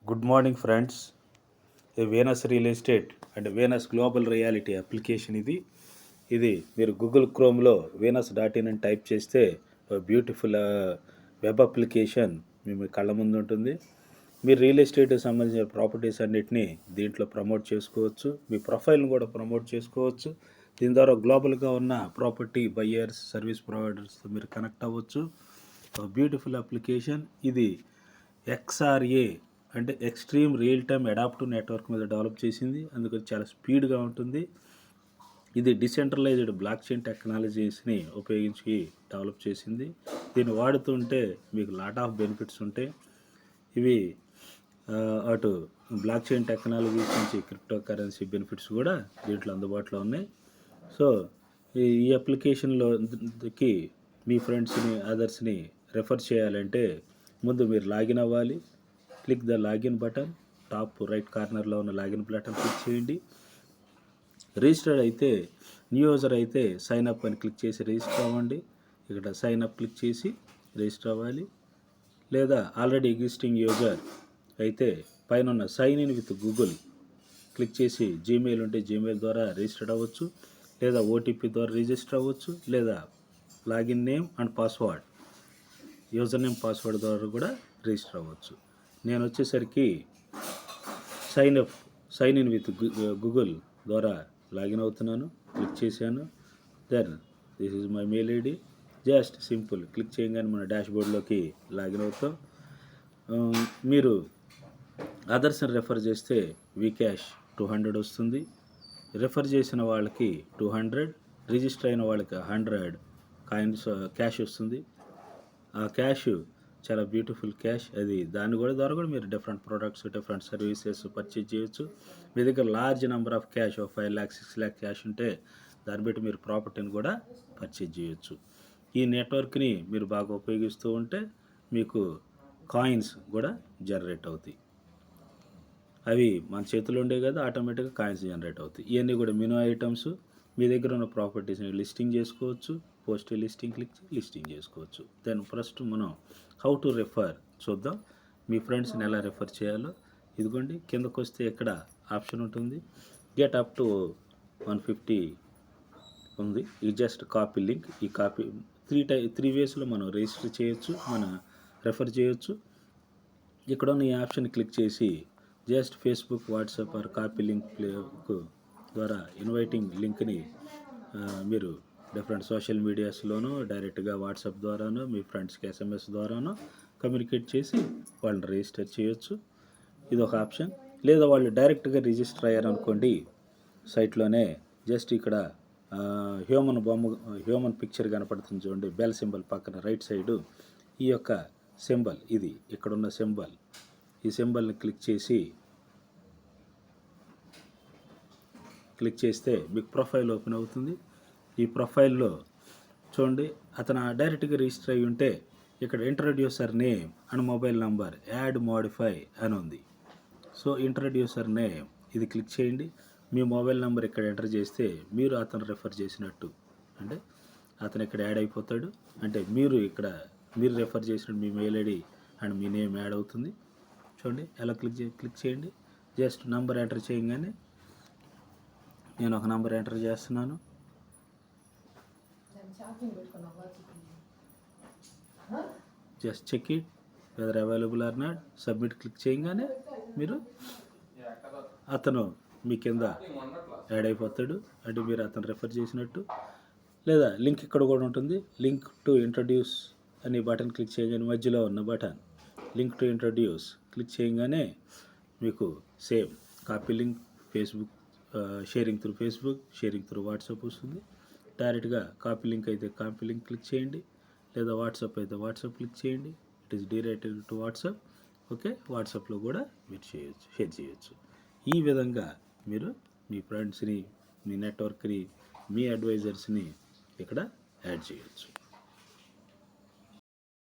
Good morning friends. Venus real estate and Venus global reality application ఇది మీరు Google క్రోమ్లో venus.in అని type చేస్తే beautiful web application మీ కళ్ళ ముందు ఉంటుంది. మీరు రియల్ ఎస్టేట్ సంబంధించిన ప్రాపర్టీస్ అన్నిటినీ దీంట్లో ప్రమోట్ చేసుకోవచ్చు. మీ ప్రొఫైల్ని కూడా ప్రమోట్ చేసుకోవచ్చు. దీని ద్వారా గ్లోబల్గా ఉన్న ప్రాపర్టీ బయ్యర్స్, సర్వీస్ ప్రొవైడర్స్తో మీరు కనెక్ట్ అవ్వచ్చు. బ్యూటిఫుల్ అప్లికేషన్ ఇది. XRA అంటే extreme real time adaptive network మీద డెవలప్ చేసింది. అందుకని చాలా స్పీడ్గా ఉంటుంది. ఇది డిసెంట్రలైజ్డ్ బ్లాక్ చైన్ టెక్నాలజీస్ని ఉపయోగించి డెవలప్ చేసింది. దీన్ని వాడుతుంటే మీకు లాట్ ఆఫ్ బెనిఫిట్స్ ఉంటాయి. ఇవి అటు బ్లాక్ చైన్ టెక్నాలజీస్ నుంచి క్రిప్టో కరెన్సీ బెనిఫిట్స్ కూడా దీంట్లో అందుబాటులో ఉన్నాయి. సో ఈ అప్లికేషన్లోకి మీ ఫ్రెండ్స్ని, అదర్స్ని రెఫర్ చేయాలంటే ముందు మీరు లాగిన్ అవ్వాలి. Click the login button. Top right కార్నర్లో ఉన్న లాగిన్ బటన్ క్లిక్ చేయండి. రిజిస్టర్డ్ అయితే, న్యూ యూజర్ అయితే సైన్ అప్ అని క్లిక్ చేసి రిజిస్టర్ అవ్వండి. ఇక్కడ సైన్ అప్ క్లిక్ చేసి రిజిస్టర్ అవ్వాలి. లేదా ఆల్రెడీ ఎగ్జిస్టింగ్ యూజర్ అయితే పైన ఉన్న sign in with Google click చేసి జీమెయిల్ ఉంటే జీమెయిల్ ద్వారా రిజిస్టర్ అవ్వచ్చు. లేదా ఓటీపీ ద్వారా రిజిస్టర్ అవ్వచ్చు. లేదా login name and password, user name password ద్వారా కూడా రిజిస్టర్ అవ్వచ్చు. నేను వచ్చేసరికి సైన్ ఇన్ విత్ గూగుల్ ద్వారా లాగిన్ అవుతున్నాను. క్లిక్ చేశాను. Then this is my mail ID. Just simple click చేయగానే మన డాష్బోర్డ్లోకి లాగిన్ అవుతాం. మీరు అదర్స్ని రెఫర్ చేస్తే విక్యాష్ 200 వస్తుంది. రెఫర్ చేసిన వాళ్ళకి 200, రిజిస్టర్ అయిన వాళ్ళకి 100 కాయిన్స్ క్యాష్ వస్తుంది. ఆ క్యాష్ చాలా బ్యూటిఫుల్ క్యాష్. దాని ద్వారా కూడా మీరు different products, different services purchase చేయొచ్చు. మీ దగ్గర large number of cash, 5 lakh 6 lakh cash ఉంటే దాన్ని బట్టి మీరు ప్రాపర్టీని కూడా పర్చేజ్ చేయొచ్చు. ఈ నెట్వర్క్ని మీరు బాగా ఉపయోగిస్తూ ఉంటే మీకు కాయిన్స్ కూడా జనరేట్ అవుతాయి. అవి మన చేతిలో ఉండే కదా, ఆటోమేటిక్గా కాయిన్స్ జనరేట్ అవుతాయి. ఇవన్నీ కూడా మెనూ ఐటమ్స్. మీ దగ్గర ఉన్న ప్రాపర్టీస్ని లిస్టింగ్ చేసుకోవచ్చు. పోస్ట్ లిస్టింగ్ క్లిక్ లిస్టింగ్ చేసుకోవచ్చు. దెన్ ఫస్ట్ మనం హౌ టు రెఫర్ చూద్దాం. మీ ఫ్రెండ్స్ని ఎలా రెఫర్ చేయాలో. ఇదిగోండి, కిందకు వస్తే ఇక్కడ ఆప్షన్ ఉంటుంది. గెట్ అప్ టు 150 ఉంది. ఈ జస్ట్ కాపీ లింక్. ఈ కాపీ 3 వేస్లో మనం రిజిస్టర్ చేయొచ్చు, మనం రెఫర్ చేయొచ్చు. ఇక్కడ ఉన్న ఈ ఆప్షన్ క్లిక్ చేసి just Facebook, WhatsApp or copy link ద్వారా ఇన్వైటింగ్ లింక్ని మీరు డిఫరెంట్ సోషల్ మీడియాస్లోనూ, డైరెక్ట్గా వాట్సాప్ ద్వారానో, మీ ఫ్రెండ్స్కి SMS ద్వారానో కమ్యూనికేట్ చేసి వాళ్ళని రిజిస్టర్ చేయొచ్చు. ఇది ఒక ఆప్షన్. లేదా వాళ్ళు డైరెక్ట్గా రిజిస్టర్ అయ్యారనుకోండి, సైట్లోనే జస్ట్ ఇక్కడ హ్యూమన్ పిక్చర్ కనపడుతుంది చూడండి, బెల్ సింబల్ పక్కన రైట్ సైడు ఈ యొక్క సింబల్, ఇది ఇక్కడున్న సింబల్, ఈ సింబల్ని క్లిక్ చేస్తే మీకు ప్రొఫైల్ ఓపెన్ అవుతుంది. ఈ ప్రొఫైల్లో చూడండి, అతను డైరెక్ట్గా రిజిస్టర్ అయ్యి ఉంటే ఇక్కడ introducer name and mobile number add modify అని ఉంది. సో ఇంట్రడ్యూసర్ నేమ్ ఇది క్లిక్ చేయండి. మీ మొబైల్ నెంబర్ ఇక్కడ ఎంటర్ చేస్తే మీరు అతను రెఫర్ చేసినట్టు, అంటే అతను ఇక్కడ యాడ్ అయిపోతాడు. అంటే మీరు రెఫర్ చేసినట్టు మీ మెయిల్ ఐడి అండ్ మీ నేమ్ యాడ్ అవుతుంది. చూడండి ఎలా క్లిక్ చేయండి. జస్ట్ నంబర్ ఎంటర్ చేయగానే నేను ఒక నంబర్ ఎంటర్ చేస్తున్నాను. Just check it whether available or not. Submit click చేయగానే అతను మీ కింద యాడ్ అయిపోతాడు. అంటే మీరు అతను రెఫర్ చేసినట్టు. లేదా లింక్ ఇక్కడ కూడా ఉంటుంది. లింక్ టు ఇంట్రడ్యూస్ అనే బటన్ క్లిక్ చేయగానే మధ్యలో ఉన్న button link to introduce click చేయగానే మీకు same copy link, Facebook sharing through Facebook, sharing through WhatsApp వస్తుంది. డైరెక్ట్గా కాపీ లింక్ అయితే కాపీ లింక్ క్లిక్ చేయండి. లేదా వాట్సాప్ అయితే వాట్సాప్ క్లిక్ చేయండి. It is directed to WhatsApp. Okay, వాట్సాప్లో కూడా మీరు షేర్ చేయొచ్చు. ఈ విధంగా మీరు మీ ఫ్రెండ్స్ని, మీ నెట్వర్క్ని, మీ అడ్వైజర్స్ని ఇక్కడ యాడ్ చేయొచ్చు.